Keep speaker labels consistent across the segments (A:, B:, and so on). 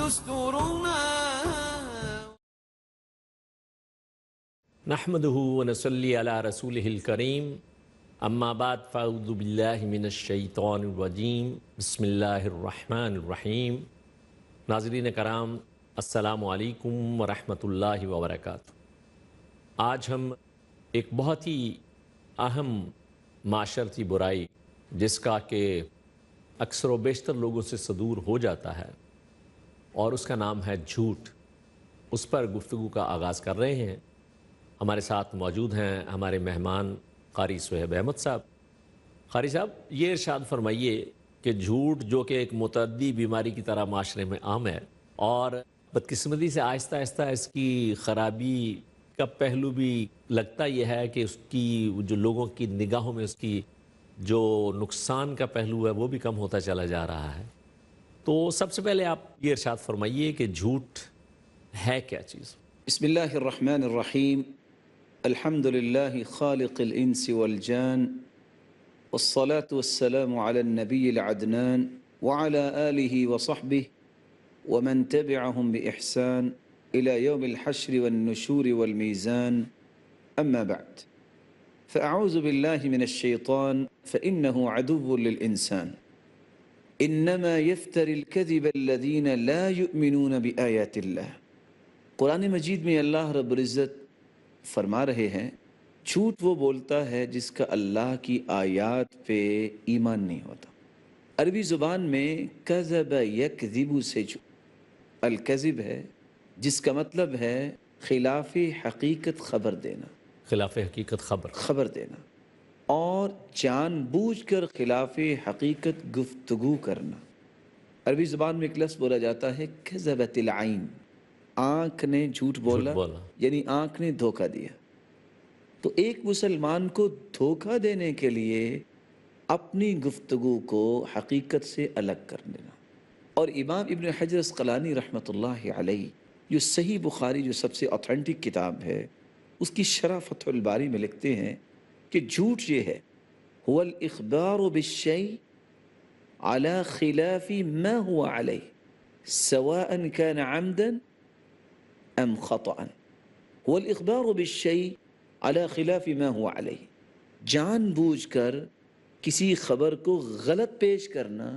A: دستورنا.
B: نحمده ونصلي على رسوله الكريم اما بعد فاعوذ باللہ من الشیطان الرجیم بسم اللہ الرحمن الرحیم. ناظرین کرام السلام علیکم ورحمۃ اللہ وبرکاتہ. آج ہم ایک بہت ہی اہم معاشرتی برائی جس کا کہ اکثر و بیشتر لوگوں سے صدور ہو جاتا ہے اور اس کا نام ہے جھوٹ، اس پر گفتگو کا آغاز کر رہے ہیں. ہمارے ساتھ موجود ہیں ہمارے مہمان قاری صہیب احمد صاحب. قاری صاحب یہ ارشاد فرمائیے کہ جھوٹ جو کہ ایک متعدی بیماری کی طرح معاشرے میں عام ہے اور بدقسمتی سے آہستہ آہستہ اس کی خرابی کا پہلو بھی لگتا یہ ہے کہ اس کی جو لوگوں کی نگاہوں میں اس کی جو نقصان کا پہلو ہے وہ بھی کم ہوتا چلا جا رہا ہے. تو سب سے پہلے آپ یہ ارشاد فرمائیے کہ جھوٹ ہے کیا چیز؟
C: بسم اللہ الرحمن الرحیم. الحمد للہ خالق الانس والجان والصلاة والسلام على النبی العدنان وعلى آلہ وصحبہ ومن تبعهم بإحسان إلى يوم الحشر والنشور والميزان. أما بعد فأعوذ بالله من الشيطان فإنه عدو للإنسان إنما يفتر الكذب الذين لا يؤمنون بآيات الله. قرآن مجید میں اللہ رب العزت فرما رہے ہیں جھوٹ وہ بولتا ہے جس کا اللہ کی آیات پہ ایمان نہیں ہوتا. عربی زبان میں کذب یکذب سے جو الکذب ہے جس کا مطلب ہے خلاف حقیقت خبر دینا،
B: خلاف حقیقت
C: خبر دینا اور جان بوجھ کر خلاف حقیقت گفتگو کرنا. عربی زبان میں ایک لفظ بولا جاتا ہے کذبت العین، آنکھ نے جھوٹ بولا یعنی آنکھ نے دھوکہ دیا. تو ایک مسلمان کو دھوکہ دینے کے لیے اپنی گفتگو کو حقیقت سے الگ کر دینا. اور امام ابن حجر عسقلانی رحمۃ اللہ علیہ جو صحیح بخاری جو سب سے اوتھینٹک کتاب ہے اس کی شرح فتح الباری میں لکھتے ہیں کہ جھوٹ یہ ہے هو الاخبار بالشيء على خلاف ما هو عليه سواء كان عمدا ام خطأ. هو الاخبار بالشيء على خلاف ما هو عليه، جان بوجھ کر کسی خبر کو غلط پیش کرنا،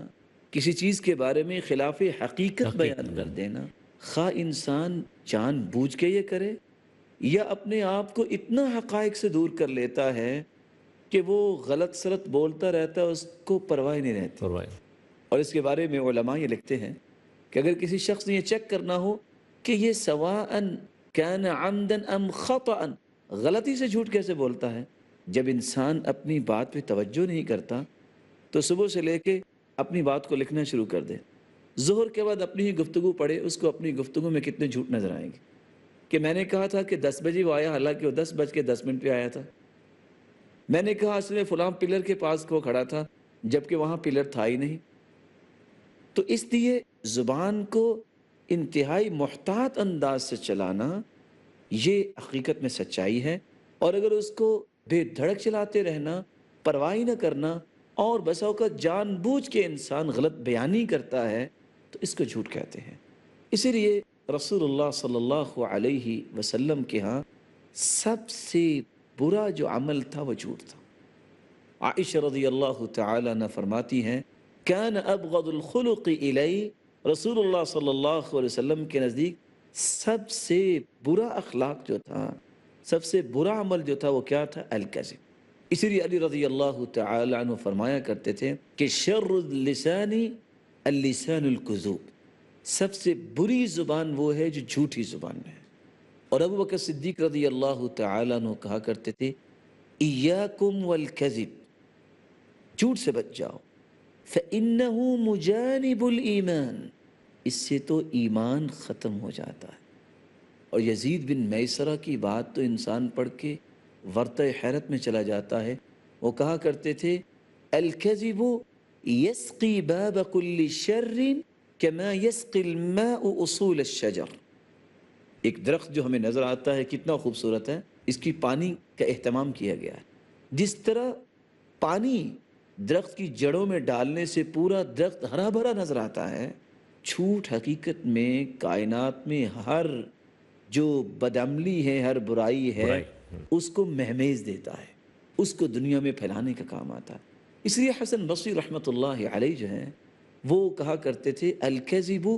C: کسی چیز کے بارے میں خلاف حقیقت بیان کر دینا، خواہ انسان جان بوجھ کے یہ کرے یا اپنے آپ کو اتنا حقائق سے دور کر لیتا ہے کہ وہ غلط سلط بولتا رہتا ہے، اس کو پرواہ نہیں رہتی. اور اس کے بارے میں علماء یہ لکھتے ہیں کہ اگر کسی شخص نے یہ چیک کرنا ہو کہ یہ سواء کان عمدا ام خطأ، غلطی سے جھوٹ کیسے بولتا ہے. جب انسان اپنی بات پہ توجہ نہیں کرتا تو صبح سے لے کے اپنی بات کو لکھنا شروع کر دے، ظہر کے بعد اپنی ہی گفتگو پڑھے، اس کو اپنی گفتگو میں کتنے جھوٹ نظر آئیں گے کہ میں نے کہا تھا کہ 10 بجے وہ آیا، حالانکہ وہ 10:10 پہ آیا تھا. میں نے کہا اصل میں فلاں پلر کے پاس وہ کھڑا تھا جبکہ وہاں پلر تھا ہی نہیں. تو اس لیے زبان کو انتہائی محتاط انداز سے چلانا یہ حقیقت میں سچائی ہے. اور اگر اس کو بے دھڑک چلاتے رہنا، پرواہ نہ کرنا اور بسا اوقات جان بوجھ کے انسان غلط بیانی کرتا ہے تو اس کو جھوٹ کہتے ہیں. اسی لیے رسول اللہ صلی اللہ علیہ وسلم کے ہاں سب سے برا جو عمل تھا وہ جھوٹ تھا. عائشہ رضی اللہ تعالی عنہ فرماتی ہیں کان ابغض الخلق الی، رسول اللہ صلی اللہ علیہ وسلم کے نزدیک سب سے برا اخلاق جو تھا، سب سے برا عمل جو تھا وہ کیا تھا؟ الکذب. اسی لیے علی رضی اللہ تعالی عنہ فرمایا کرتے تھے کہ شر اللسان اللسان الکذوب، سب سے بری زبان وہ ہے جو جھوٹی زبان ہے. اور ابو بکر صدیق رضی اللہ تعالی عنہ کہا کرتے تھے ایاکم والکذب، جھوٹ سے بچ جاؤ، فإنہ مجانب الایمان، اس سے تو ایمان ختم ہو جاتا ہے. اور یزید بن میسرہ کی بات تو انسان پڑھ کے ورطہ حیرت میں چلا جاتا ہے. وہ کہا کرتے تھے الکذب یسقی باب کل شر کما یسقی الماء اصول الشجر. ایک درخت جو ہمیں نظر آتا ہے کتنا خوبصورت ہے، اس کی پانی کا اہتمام کیا گیا ہے. جس طرح پانی درخت کی جڑوں میں ڈالنے سے پورا درخت ہرا بھرا نظر آتا ہے، جھوٹ حقیقت میں کائنات میں ہر جو بدعملی ہے، ہر برائی ہے،
B: برائی
C: اس کو مہمیز دیتا ہے، اس کو دنیا میں پھیلانے کا کام آتا ہے۔ اس لیے حسن بصری رحمۃ اللہ علیہ جو ہیں وہ کہا کرتے تھے الکذب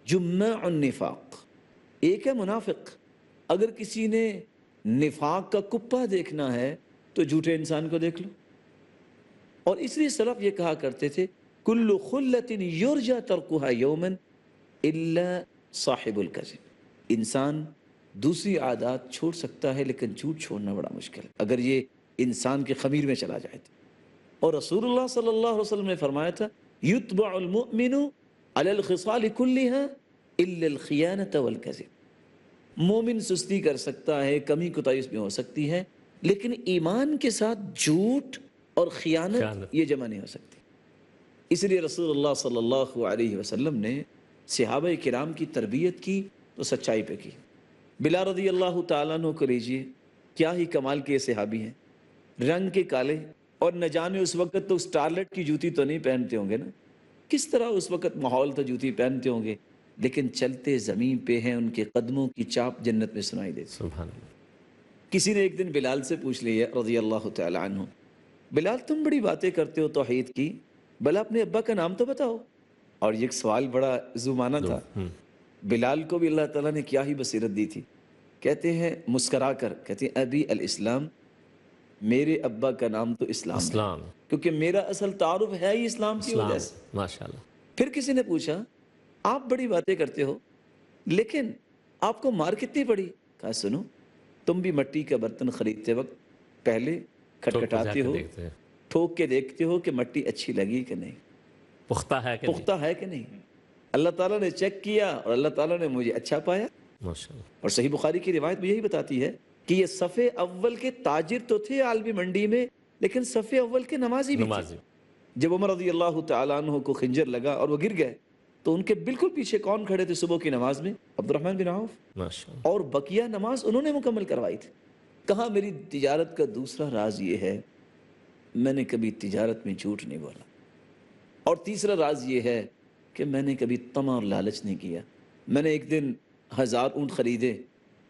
C: جماع النفاق۔ ایک ہے منافق، اگر کسی نے نفاق کا کپا دیکھنا ہے تو جھوٹے انسان کو دیکھ لو۔ اور اس لیے سلف یہ کہا کرتے تھے کل خلۃ یرجى ترکها یوما الا صاحب الکذب۔ انسان دوسری عادات چھوڑ سکتا ہے لیکن جھوٹ چھوڑنا بڑا مشکل ہے اگر یہ انسان کے خمیر میں چلا جائے تو۔ اور رسول اللہ صلی اللہ علیہ وسلم نے فرمایا تھا یتبع المؤمن علی الخصال كلها الا الخیانة والکذب۔ مومن سستی کر سکتا ہے، کمی کوتاہی اس میں ہو سکتی ہے، لیکن ایمان کے ساتھ جھوٹ اور خیانت یہ جمع نہیں ہو سکتی۔ اس لیے رسول اللہ صلی اللہ علیہ وسلم نے صحابہ کرام کی تربیت کی تو سچائی پہ کی۔ بلال رضی اللہ تعالیٰ عنہ کو لیجیے، کیا ہی کمال کے صحابی ہیں، رنگ کے کالے، اور نہ جانے اس وقت تو سٹارلٹ کی جوتی تو نہیں پہنتے ہوں گے نا، کس طرح اس وقت ماحول تو جوتی پہنتے ہوں گے، لیکن چلتے زمین پہ ہیں، ان کے قدموں کی چاپ جنت میں سنائی دیتی۔
B: سبحان اللہ۔
C: کسی نے ایک دن بلال سے پوچھ لیا رضی اللہ تعالیٰ عنہ، بلال تم بڑی باتیں کرتے ہو توحید کی، بھلا اپنے ابا کا نام تو بتاؤ۔ اور یہ ایک سوال بڑا زمانہ تھا، بلال کو بھی اللہ تعالیٰ نے کیا ہی بصیرت دی تھی۔ کہتے ہیں مسکرا کر، کہتے ہیں ابی الاسلام، میرے ابا کا نام تو اسلام ہے، کیونکہ میرا اصل تعارف ہے ہی اسلام کی وجہ سے۔
B: ماشاءاللہ۔
C: پھر کسی نے پوچھا آپ بڑی باتیں کرتے ہو لیکن آپ کو مار کتنی پڑی؟ کہا سنو، تم بھی مٹی کا برتن خریدتے وقت پہلے کھٹکھٹاتے ہو، ٹھوک کے دیکھتے ہو کہ مٹی اچھی لگی کہ نہیں،
B: پختہ ہے کہ نہیں۔
C: اللہ تعالیٰ نے چیک کیا اور اللہ تعالیٰ نے مجھے اچھا پایا۔
B: ماشاءاللہ۔
C: اور صحیح بخاری کی روایت بھی یہی بتاتی ہے کہ یہ صف اول کے تاجر تو تھے عالمی منڈی میں، لیکن صف اول کے نمازی بھی تھے۔ جب عمر رضی اللہ تعالیٰ عنہ کو خنجر لگا اور وہ گر گئے تو ان کے بالکل پیچھے کون کھڑے تھے صبح کی نماز میں؟ عبد الرحمن بن عوف، اور بقیہ نماز انہوں نے مکمل کروائی تھی۔ کہا میری تجارت کا دوسرا راز یہ ہے میں نے کبھی تجارت میں جھوٹ نہیں بولا، اور تیسرا راز یہ ہے کہ میں نے کبھی طمع اور لالچ نہیں کیا۔ میں نے ایک دن 1000 اونٹ خریدے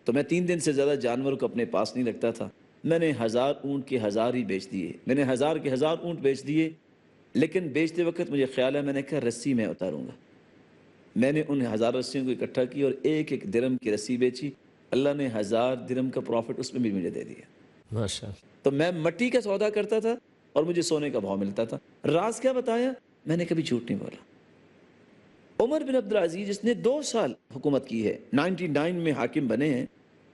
C: تو میں 3 دن سے زیادہ جانور کو اپنے پاس نہیں رکھتا تھا، میں نے 1000 اونٹ کے 1000 ہی بیچ دیے، میں نے 1000 کے 1000 اونٹ بیچ دیے، لیکن بیچتے وقت مجھے خیال ہے میں نے کہا رسی میں اتاروں گا۔ میں نے ان 1000 رسیوں کو اکٹھا کی اور ایک ایک درم کی رسی بیچی، اللہ نے 1000 درم کا پروفٹ اس میں بھی مجھے دے دیا۔
B: ماشاءاللہ۔
C: تو میں مٹی کا سودا کرتا تھا اور مجھے سونے کا بھاؤ ملتا تھا۔ راز کیا بتایا؟ میں نے کبھی جھوٹ نہیں بولا۔ عمر بن عبدالعزیز جس نے 2 سال حکومت کی ہے، 99 میں حاکم بنے ہیں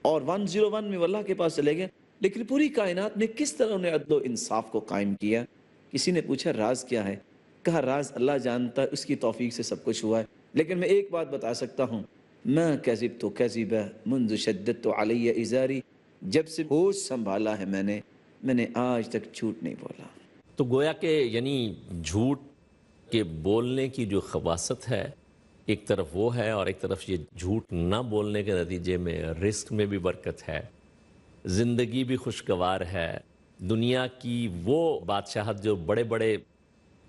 C: اور 101 میں اللہ کے پاس چلے گئے، لیکن پوری کائنات میں کس طرح انہیں عدل و انصاف کو قائم کیا؟ کسی نے پوچھا راز کیا ہے؟ کہا راز اللہ جانتا ہے، اس کی توفیق سے سب کچھ ہوا ہے، لیکن میں ایک بات بتا سکتا ہوں، میں کذب تو کذب منذ شدت تو علیہ ازاری، جب سے ہوش سنبھالا ہے میں نے آج تک جھوٹ نہیں بولا۔
B: تو گویا کہ یعنی جھوٹ کے بولنے کی جو خباثت ہے ایک طرف وہ ہے، اور ایک طرف یہ جھوٹ نہ بولنے کے نتیجے میں رزق میں بھی برکت ہے، زندگی بھی خوشگوار ہے، دنیا کی وہ بادشاہت جو بڑے بڑے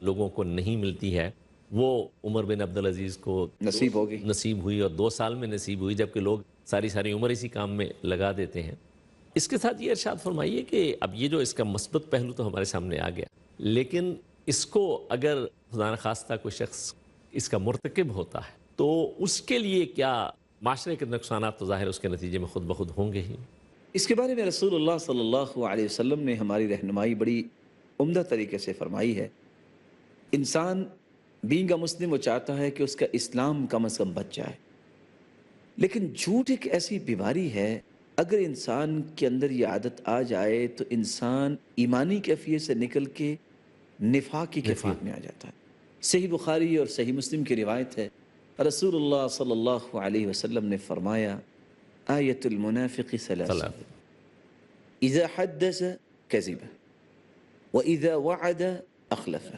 B: لوگوں کو نہیں ملتی ہے وہ عمر بن عبدالعزیز کو نصیب ہوئی، اور 2 سال میں نصیب ہوئی، جبکہ لوگ ساری عمر اسی کام میں لگا دیتے ہیں۔ اس کے ساتھ یہ ارشاد فرمائیے کہ اب یہ جو اس کا مثبت پہلو تو ہمارے سامنے آ گیا، لیکن اس کو اگر خدا نخواستہ کوئی شخص اس کا مرتکب ہوتا ہے تو اس کے لیے کیا معاشرے کے نقصانات تو ظاہر اس کے نتیجے میں خود بخود ہوں گے ہی۔
C: اس کے بارے میں رسول اللہ صلی اللہ علیہ وسلم نے ہماری رہنمائی بڑی عمدہ طریقے سے فرمائی ہے۔ انسان بینگ اے مسلم وہ چاہتا ہے کہ اس کا اسلام کم از کم بچ جائے، لیکن جھوٹ ایک ایسی بیماری ہے، اگر انسان کے اندر یہ عادت آ جائے تو انسان ایمانی کیفیت سے نکل کے نفاق کی کیفیت میں آ جاتا ہے۔ صحیح بخاری اور صحیح مسلم کی روایت ہے، رسول اللہ صلی اللہ علیہ وسلم نے فرمایا آیت المنافق ثلاث، اذا حدث کذب، واذا وعد اخلف،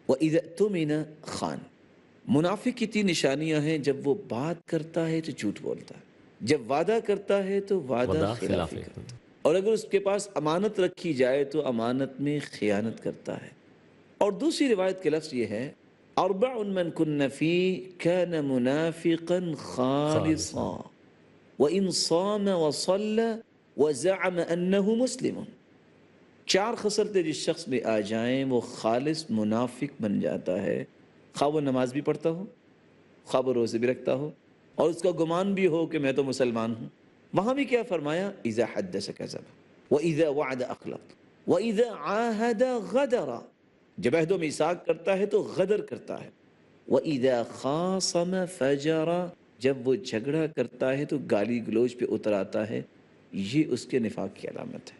C: واذا اؤتمن خان۔ منافق کی 3 نشانیاں ہیں، جب وہ بات کرتا ہے تو جھوٹ بولتا ہے، جب وعدہ کرتا ہے تو وعدہ خلافی کرتا ہے، اور اگر اس کے پاس امانت رکھی جائے تو امانت میں خیانت کرتا ہے۔ اور دوسری روایت کے لفظ یہ ہے اربع من کن فی کان منافقا خالصا وان صام وصلى وزعم انه مسلم. چار خصلتیں جس شخص میں آ جائیں وہ خالص منافق بن جاتا ہے، خواہ وہ نماز بھی پڑھتا ہو، خواہ وہ روزے بھی رکھتا ہو، اور اس کا گمان بھی ہو کہ میں تو مسلمان ہوں. وہاں بھی کیا فرمایا؟ اذا حدث کذب واذا وعد اخلف واذا عاہد غدر. جب عہد و میثاق کرتا ہے تو غدر کرتا ہے. واذا خاصم فجر. جب وہ جھگڑا کرتا ہے تو گالی گلوچ پہ اتر آتا ہے. یہ اس کے نفاق کی علامت ہے.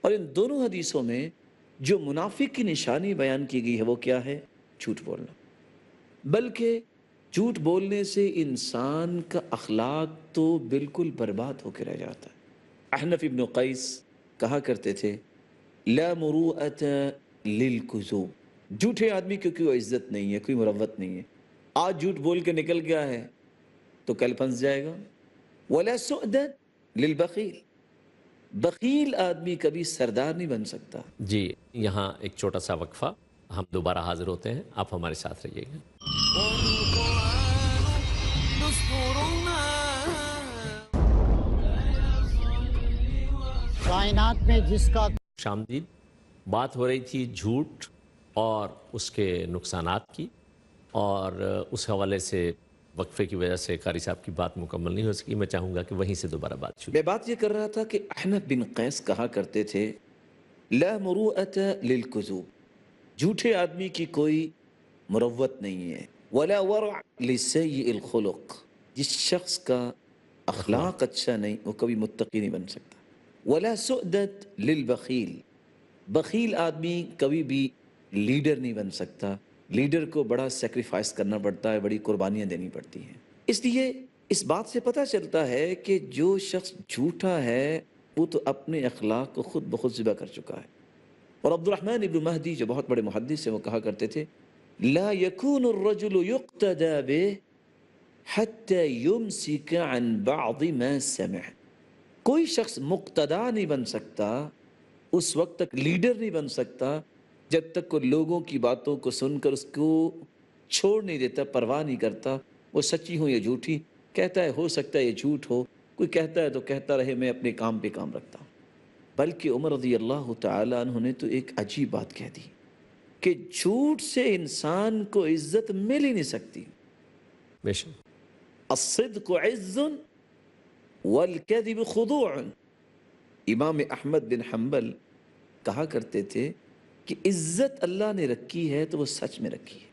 C: اور ان دونوں حدیثوں میں جو منافق کی نشانی بیان کی گئی ہے وہ کیا ہے؟ جھوٹ بولنا. بلکہ جھوٹ بولنے سے انسان کا اخلاق تو بالکل برباد ہو کے رہ جاتا ہے. احنف ابن قیس کہا کرتے تھے لا مروءۃ للکذوب. جھوٹے آدمی کی کوئی عزت نہیں ہے، کوئی مروت نہیں ہے. آج جھوٹ بول کے نکل گیا ہے تو کل پھنس جائے گا. ولا سؤدۃ للبخیل. بخیل آدمی کبھی سردار نہیں بن سکتا.
B: جی یہاں ایک چھوٹا سا وقفہ، ہم دوبارہ حاضر ہوتے ہیں، آپ ہمارے ساتھ رہیے گا.
A: کائنات میں جس کا
B: شامدید. بات ہو رہی تھی جھوٹ اور اس کے نقصانات کی، اور اس حوالے سے وقفے کی وجہ سے قاری صاحب کی بات مکمل نہیں ہو سکی. میں چاہوں گا کہ وہیں سے دوبارہ بات شروع.
C: میں بات یہ کر رہا تھا کہ احنف بن قیس کہا کرتے تھے لا مروءۃ للکذوب. جھوٹے آدمی کی کوئی مروت نہیں ہے. ولا ورع لسیء الخلق. جس شخص کا اخلاق اچھا نہیں وہ کبھی متقی نہیں بن سکتا. ولا سؤدۃ للبخیل. بخیل آدمی کبھی بھی لیڈر نہیں بن سکتا. لیڈر کو بڑا سیکریفائس کرنا پڑتا ہے، بڑی قربانیاں دینی پڑتی ہیں. اس لیے اس بات سے پتہ چلتا ہے کہ جو شخص جھوٹا ہے وہ تو اپنے اخلاق کو خود بخود ذبح کر چکا ہے. اور عبد الرحمن ابن مہدی جو بہت بڑے محدث ہیں وہ کہا کرتے تھے لا يكون الرجل يقتدى به حتى يمسك عن بعض ما سمع. کوئی شخص مقتدا نہیں بن سکتا، اس وقت تک لیڈر نہیں بن سکتا جب تک وہ لوگوں کی باتوں کو سن کر اس کو چھوڑ نہیں دیتا، پرواہ نہیں کرتا. وہ سچی ہو یا جھوٹی، کہتا ہے ہو سکتا ہے یہ جھوٹ ہو، کوئی کہتا ہے تو کہتا رہے، میں اپنے کام پہ کام رکھتا ہوں. بلکہ عمر رضی اللہ تعالیٰ عنہ نے تو ایک عجیب بات کہہ دی کہ جھوٹ سے انسان کو عزت مل ہی نہیں سکتی.
B: بے شک.
C: الصدق عز والکذب خضوع. امام احمد بن حنبل کہا کرتے تھے کہ عزت اللہ نے رکھی ہے تو وہ سچ میں رکھی ہے،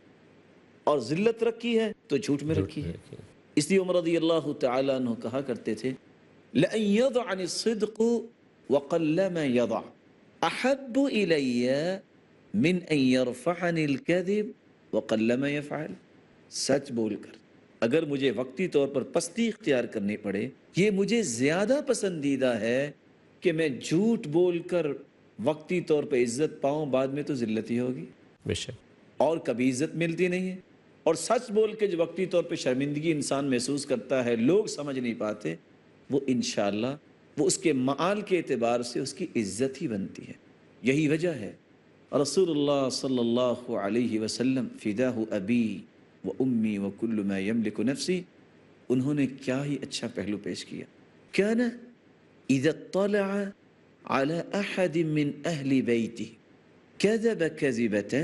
C: اور ذلت رکھی ہے تو جھوٹ میں رکھی ہے. اس لیے عمر رضی اللہ تعالیٰ عنہ کہا کرتے تھے لَأَن يَضَعَنِ الصِّدْقُ وَقَلَّمَا يَضَعْ أَحَبُّ إِلَيَّ مِنْ أَن يَرْفَعَنِ الْكَذِبُ وَقَلَّمَا يَفْعَلْ. سچ بول کر اگر مجھے وقتی طور پر پستی اختیار کرنی پڑے، یہ مجھے زیادہ پسندیدہ ہے کہ میں جھوٹ بول کر وقتی طور پہ عزت پاؤں، بعد میں تو ذلت ہی ہوگی
B: بے شک.
C: اور کبھی عزت ملتی نہیں ہے. اور سچ بول کے جو وقتی طور پہ شرمندگی انسان محسوس کرتا ہے، لوگ سمجھ نہیں پاتے، وہ انشاءاللہ وہ اس کے معال کے اعتبار سے اس کی عزت ہی بنتی ہے. یہی وجہ ہے رسول اللہ صلی اللہ علیہ وسلم فداہ ابی و امی و کل ما یملک نفسی، انہوں نے کیا ہی اچھا پہلو پیش کیا. کان اذا اطلع على احد من اہل بیتہ كذب كذبة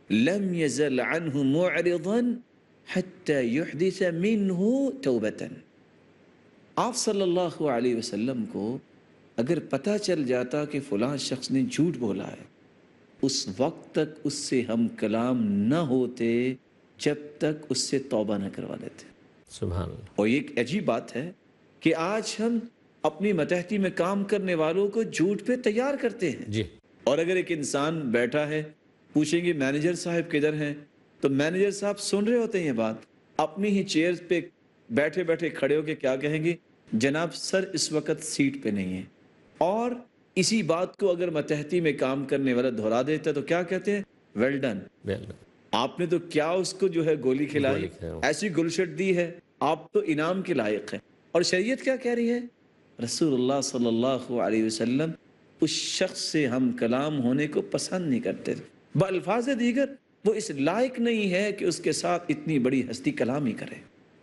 C: لم يزل عنه معرضا حتى يحدث منه توبة. آپ صلی اللہ علیہ وسلم کو اگر پتہ چل جاتا کہ فلاں شخص نے جھوٹ بولا ہے، اس وقت تک اس سے ہم کلام نہ ہوتے جب تک اس سے توبہ نہ کروا لیتے.
B: سبحان اللہ.
C: اور یہ ایک عجیب بات ہے کہ آج ہم اپنی متحدی میں کام کرنے والوں کو جھوٹ پہ تیار کرتے ہیں.
B: جی.
C: اور اگر ایک انسان بیٹھا ہے، پوچھیں گے مینیجر صاحب کدھر ہیں، تو مینیجر صاحب سن رہے ہوتے ہیں یہ بات، اپنی ہی چیئر پہ بیٹھے بیٹھے کھڑے ہو کے کیا کہیں گے؟ جناب سر اس وقت سیٹ پہ نہیں ہے. اور اسی بات کو اگر متحدی میں کام کرنے والا دہرا دیتا ہے تو کیا کہتے ہیں؟ Well done. آپ نے تو کیا اس کو جو ہے گولی کھلائی، ایسی گلشٹ دی ہے، آپ تو انعام کے لائق ہیں. اور شریعت کیا کہہ رہی ہے؟ رسول اللہ صلی اللہ علیہ وسلم اس شخص سے ہم کلام ہونے کو پسند نہیں کرتے. بالفاظ دیگر وہ اس لائق نہیں ہے کہ اس کے ساتھ اتنی بڑی ہستی کلامی کرے۔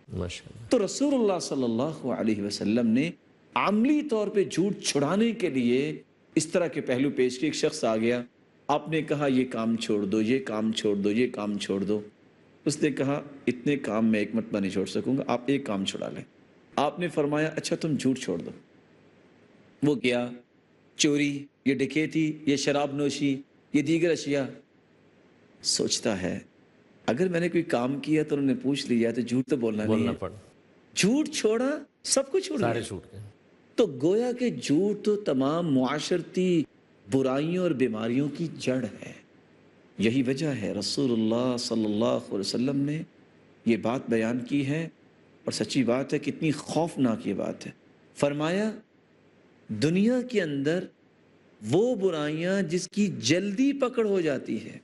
B: ماشاءاللہ۔
C: تو رسول اللہ صلی اللہ علیہ وسلم نے عملی طور پہ جھوٹ چھڑانے کے لیے اس طرح کے پہلو پیش کیے۔ ایک شخص آ گیا، آپ نے کہا یہ کام چھوڑ دو، یہ کام چھوڑ دو، یہ کام چھوڑ دو۔ اس نے کہا اتنے کام میں ایک مرتبہ نہیں چھوڑ سکوں گا، آپ ایک کام چھڑا لیں۔ آپ نے فرمایا اچھا تم جھوٹ چھوڑ دو۔ وہ کیا؟ چوری، یہ ڈکیتی، یہ شراب نوشی، یہ دیگر اشیاء۔ سوچتا ہے اگر میں نے کوئی کام کیا تو انہوں نے پوچھ لیا تو جھوٹ تو بولنا نہیں
B: بولنا
C: ہے۔
B: پڑا،
C: جھوٹ چھوڑا، سب کچھ چھوڑ
B: سارے
C: دیا۔
B: چھوٹ گئے۔
C: تو گویا کہ جھوٹ تو تمام معاشرتی برائیوں اور بیماریوں کی جڑ ہے۔ یہی وجہ ہے رسول اللہ صلی اللہ علیہ وسلم نے یہ بات بیان کی ہے، اور سچی بات ہے، کتنی خوفناک یہ بات ہے۔ فرمایا دنیا کے اندر وہ برائیاں جس کی جلدی پکڑ ہو جاتی ہے،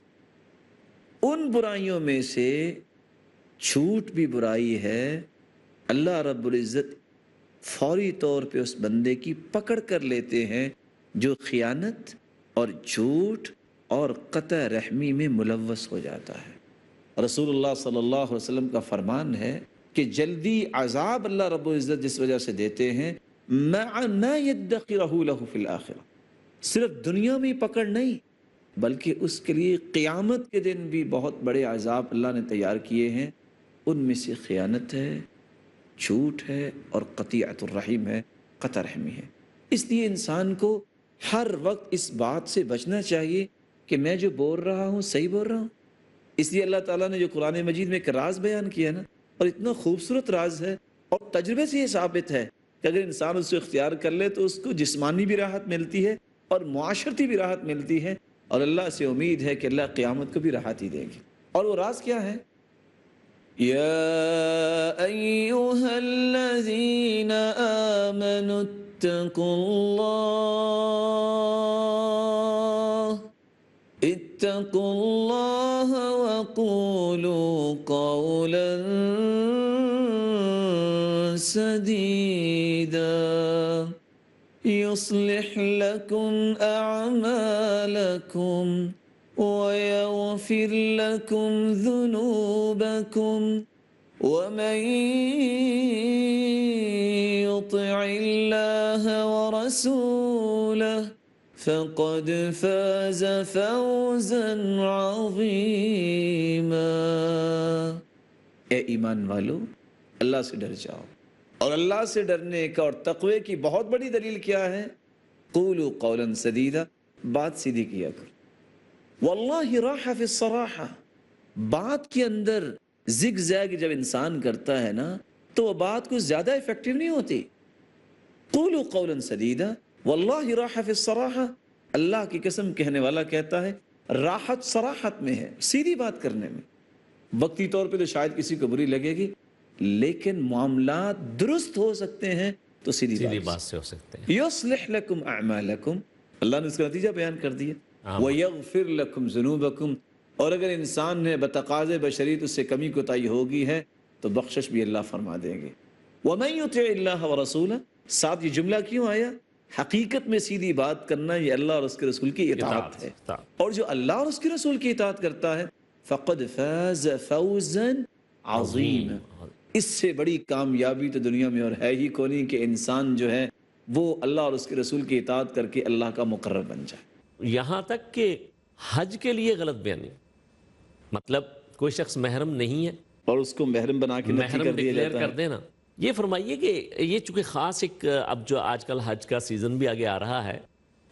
C: ان برائیوں میں سے جھوٹ بھی برائی ہے۔ اللہ رب العزت فوری طور پہ اس بندے کی پکڑ کر لیتے ہیں جو خیانت اور جھوٹ اور قطع رحمی میں ملوث ہو جاتا ہے۔ رسول اللہ صلی اللہ علیہ وسلم کا فرمان ہے کہ جلدی عذاب اللہ رب العزت جس وجہ سے دیتے ہیں مع ما يدخرہ لہ فی الآخرہ، صرف دنیا میں پکڑ نہیں بلکہ اس کے لیے قیامت کے دن بھی بہت بڑے عذاب اللہ نے تیار کیے ہیں۔ ان میں سے خیانت ہے، جھوٹ ہے، اور قطیعت الرحیم ہے، قطع رحمی ہے۔ اس لیے انسان کو ہر وقت اس بات سے بچنا چاہیے کہ میں جو بول رہا ہوں صحیح بول رہا ہوں۔ اس لیے اللہ تعالیٰ نے جو قرآن مجید میں ایک راز بیان کیا نا، اور اتنا خوبصورت راز ہے، اور تجربے سے یہ ثابت ہے کہ اگر انسان اس کو اختیار کر لے تو اس کو جسمانی بھی راحت ملتی ہے اور معاشرتی بھی راحت ملتی ہے، اور اللہ سے امید ہے کہ اللہ قیامت کو بھی راحت ہی دے گی۔ اور وہ راز کیا ہے؟ یا ایہا الذین آمنوا اتقوا اللہ وقولوا قولا سدیدا يصلح لكم أعمالكم ويغفر لكم ذنوبكم ومن يطع الله ورسوله فقد فاز فوزا عظيما۔ اے ایمان والو، اللہ سے ڈر جاؤ، اور اللہ سے ڈرنے کا اور تقوی کی بہت بڑی دلیل کیا ہے؟ قولوا قولا سدیدا، بات سیدھی کیا کرو۔ واللہ راح فی الصراحہ، بات کے اندر زگ زیگ جب انسان کرتا ہے نا تو وہ بات کو زیادہ ایفیکٹیو نہیں ہوتی۔ قولوا قولا سدیدا واللہ راح فی الصراحہ، اللہ کی قسم کہنے والا کہتا ہے راحت صراحت میں ہے، سیدھی بات کرنے میں۔ وقتی طور پہ تو شاید کسی کو بری لگے گی، لیکن معاملات درست ہو سکتے ہیں تو سیدھی
B: بات سے ہو سکتے ہیں۔
C: یصلح لکم اعمالکم، اللہ نے اس کا نتیجہ بیان کر دیا، ویغفر لکم ذنوبکم، اور اگر انسان نے بتقاض بشریت اس سے کمی کوتاہی ہوگی ہے تو بخشش بھی اللہ فرما دیں گے۔ ومن یطع اللہ ورسولہ، ساتھ یہ جملہ کیوں آیا؟ حقیقت میں سیدھی بات کرنا یہ اللہ اور اس کے رسول کی اطاعت ہے، اور جو اللہ اور اس کے رسول کی اطاعت کرتا ہے فقد فاز فوزا عظیما، اس سے بڑی کامیابی تو دنیا میں اور ہے ہی کوئی نہیں کہ انسان جو ہے وہ اللہ اور اس کے رسول کی اطاعت کر کے اللہ کا مقرب بن جائے۔
B: یہاں تک کہ حج کے لیے غلط بیانی، مطلب کوئی شخص محرم نہیں ہے
C: اور اس کو محرم بنا کے نفی
B: محرم
C: کر دیا
B: ڈکلیئر
C: جاتا
B: کر
C: ہے۔
B: دینا۔ یہ فرمائیے کہ یہ چونکہ خاص ایک اب جو آج کل حج کا سیزن بھی آگے آ رہا ہے،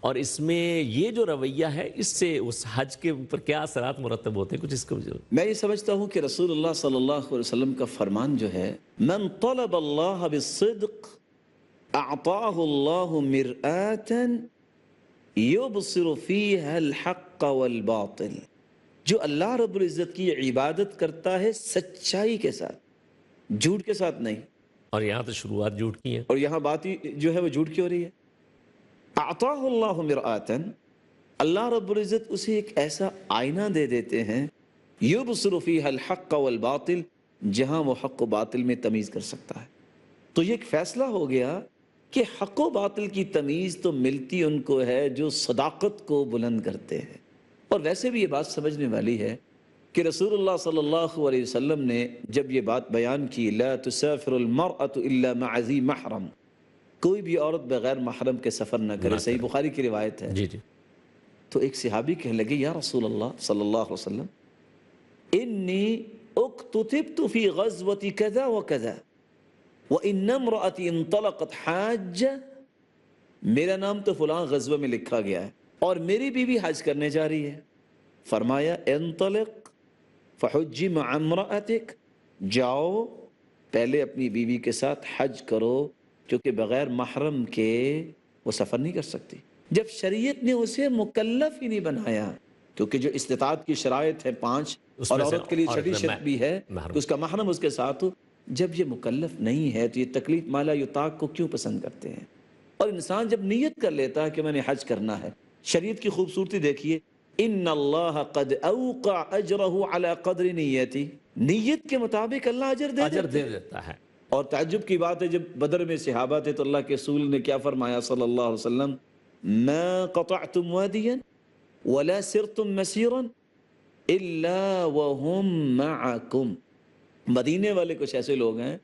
B: اور اس میں یہ جو رویہ ہے اس سے اس حج کے اوپر کیا اثرات مرتب ہوتے ہیں، کچھ اس کو
C: میں یہ سمجھتا ہوں کہ رسول اللہ صلی اللہ علیہ وسلم کا فرمان جو ہے من طلب اللہ بالصدق اعطاہ اللہ مرآة یبصر فیہا الحق والباطل، جو اللہ رب العزت کی عبادت کرتا ہے سچائی کے ساتھ، جھوٹ کے ساتھ نہیں۔
B: اور یہاں تو شروعات جھوٹ کی ہے،
C: اور یہاں بات جو ہے وہ جھوٹ کی ہو رہی ہے۔ اعطاہ اللہ مرآة، اللہ رب العزت اسے ایک ایسا آئینہ دے دیتے ہیں یبصر فیہا الحق والباطل، جہاں وہ حق و باطل میں تمیز کر سکتا ہے۔ تو یہ ایک فیصلہ ہو گیا کہ حق و باطل کی تمیز تو ملتی ان کو ہے جو صداقت کو بلند کرتے ہیں۔ اور ویسے بھی یہ بات سمجھنے والی ہے کہ رسول صلی اللہ علیہ وسلم نے جب یہ بات بیان کی لا تسافر المرأة الا مع ذی محرم، کوئی بھی عورت بغیر محرم کے سفر نہ کرے، صحیح بخاری کی روایت ہے۔
B: جی جی۔
C: تو ایک صحابی کہنے لگے یا رسول اللہ صلی اللہ علیہ وسلم انی اکتتبت فی غزوة کذا و کذا وان امرأتی انطلقت حاجہ، میرا نام تو فلاں غزوہ میں لکھا گیا ہے اور میری بیوی حج کرنے جا رہی ہے۔ فرمایا انطلق فحجی مع امرأتک، جاؤ پہلے اپنی بیوی کے ساتھ حج کرو، کیونکہ بغیر محرم کے وہ سفر نہیں کر سکتی۔ جب شریعت نے اسے مکلف ہی نہیں بنایا، کیونکہ جو استطاعت کی شرائط ہے 5 اور عورت کے لیے چھٹی شرط بھی ہے کہ اس کا محرم اس کے ساتھ ہو، جب یہ مکلف نہیں ہے تو یہ تکلیف مالا یطاق کو کیوں پسند کرتے ہیں؟ اور انسان جب نیت کر لیتا ہے کہ میں نے حج کرنا ہے، شریعت کی خوبصورتی دیکھیے، ان اللہ قد اوقع اجرہ علی قدر نیتی، نیت کے مطابق اللہ اجر دے
B: دیتا ہے۔
C: اور تعجب کی بات ہے جب بدر میں صحابہ تھے تو اللہ کے رسول نے کیا فرمایا صلی اللہ علیہ وسلم، ما قطعتم وادیا ولا سرتم مسیرا الا وهم معکم، مدینے والے کچھ ایسے لوگ ہیں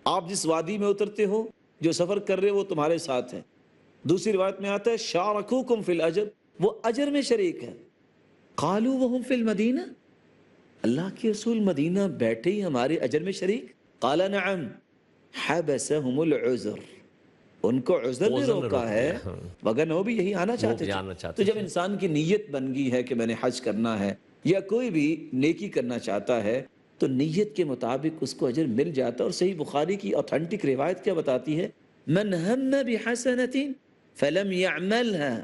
C: آپ جس وادی میں اترتے ہو جو سفر کر رہے وہ تمہارے ساتھ ہے۔ دوسری روایت میں آتا ہے شارکوکم فی الاجر، وہ اجر میں شریک ہے۔ قالوا وهم فی المدینہ، اللہ کے رسول مدینہ بیٹھے ہی ہمارے اجر میں شریک؟ قال نعم حبسهم العذر، ان کو عذر نے روکا ہے، وگرنہ وہ بھی یہی آنا چاہتے تھے۔ تو جب انسان کی نیت بن گئی ہے کہ میں نے حج کرنا ہے یا کوئی بھی نیکی کرنا چاہتا ہے تو نیت کے مطابق اس کو اجر مل جاتا ہے۔ اور صحیح بخاری کی اوتھینٹک روایت کیا بتاتی ہے، من ہم بحسنۃ فلم يعملها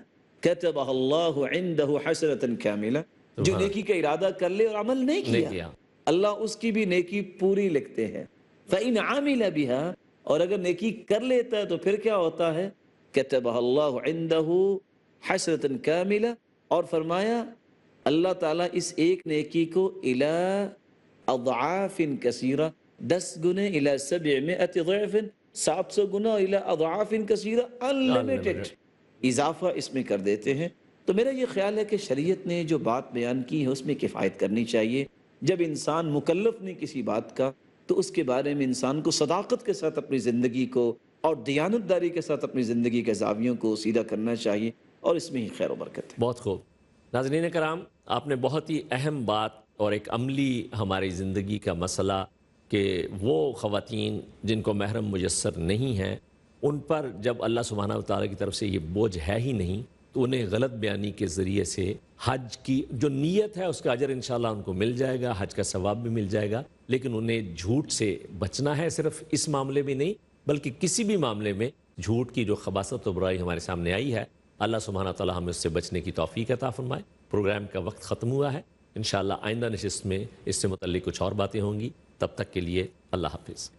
C: كتبها اللہ عنده حسنۃ کاملہ، جو نیکی کا ارادہ کر لے اور عمل نہیں کیا اللہ اس کی بھی نیکی پوری لکھتے ہیں۔ فإن عمل بها، اور اگر نیکی کر لیتا ہے تو پھر کیا ہوتا ہے، كتبها اللہ عنده حسنۃ کاملہ، اور فرمایا اللہ تعالیٰ اس ایک نیکی کو الى اضعاف کثیرہ، 10 گنے الى 700 ضعف، 700 گنا الى اضعاف کثیرہ، unlimited اضافہ اس میں کر دیتے ہیں۔ تو میرا یہ خیال ہے کہ شریعت نے جو بات بیان کی ہے اس میں کفایت کرنی چاہیے۔ جب انسان مکلف نہیں کسی بات کا تو اس کے بارے میں انسان کو صداقت کے ساتھ اپنی زندگی کو اور دیانتداری کے ساتھ اپنی زندگی کے زاویوں کو سیدھا کرنا چاہیے، اور اس میں ہی خیر و برکت ہے۔
B: بہت خوب۔ ناظرین کرام، آپ نے بہت ہی اہم بات اور ایک عملی ہماری زندگی کا مسئلہ کہ وہ خواتین جن کو محرم میسر نہیں ہیں ان پر جب اللہ سبحانہ وتعالی کی طرف سے یہ بوجھ ہے ہی نہیں تو انہیں غلط بیانی کے ذریعے سے حج کی جو نیت ہے اس کا اجر انشاءاللہ ان کو مل جائے گا، حج کا ثواب بھی مل جائے گا، لیکن انہیں جھوٹ سے بچنا ہے۔ صرف اس معاملے میں نہیں بلکہ کسی بھی معاملے میں جھوٹ کی جو خباثت و برائی ہمارے سامنے آئی ہے، اللہ سبحانہ تعالی ہمیں اس سے بچنے کی توفیق عطا فرمائے۔ پروگرام کا وقت ختم ہوا ہے، انشاءاللہ آئندہ نشست میں اس سے متعلق کچھ اور باتیں ہوں گی، تب تک کے لیے اللہ حافظ۔